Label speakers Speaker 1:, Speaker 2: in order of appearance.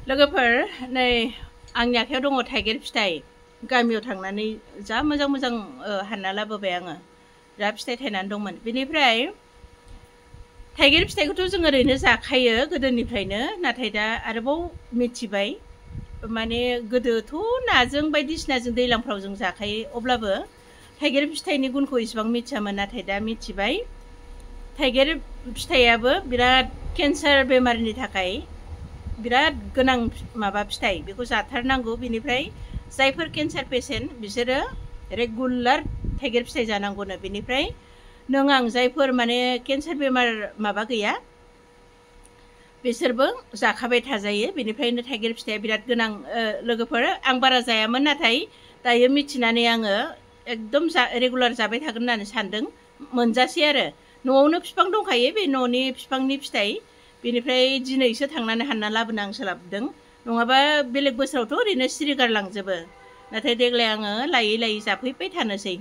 Speaker 1: लोगोफोर नै आंनि आखायाव दङ थाइगिर फिथाइ गामियाव थांनानै जा मोजां मोजां हानना लाबोबाय आङो जा फिथाइ थायनानै दंमोन बेनिफ्राय थाइगिर फिथाइखौथ' जों ओरैनो जाखायो गोदोनिफ्रायनो नाथाय दा आरोबाव मिथिबाय माने गोदोथ' नाजों बायदिसिनाजों दैलांफ्राव जों जाखायो अब्लाबो थाइगिर फिथाइनि गुनखौ इसेबां मिथियामोन नाथाय दा मिथिबाय थाइगिर फिथाइयाबो बिराद केन्सार बेमारनि थाखाय बिराद गोनां माबा फिथाइ बेखौ जाथारनांगौ बेनिफ्राय जायफोर केन्सार पेसेन्ट बिसोरो रेगुलार थाइगिर फिथाइ जानांगौनो बेनिफ्राय नों आं जायफोर माने केन्सार बेमार माबा गैया बिसोरबो जाखाबाय थाजायो बेनिफ्रायनो थाइगिर फिथाइया बिराद गोनां लोगोफोर आं बारा जायामोन नाथाय दायो मिथिनानै आङो एकदम रेगुलार जाबाय थागोन होननानै सानदों मोनजासै आरो न'आवनो बिफां दंखायो बे न'नि बिफांनि फिथाइ बेनिफ्राय दिनैसो थांनानै हानना लाबोनो आं सोलाबदों नङाबा बेलेग बोसोरावथ' ओरैनो सिरि गारलांजोबो नाथाय देग्लाय आङो लायै लायै जाफैबाय थानोसै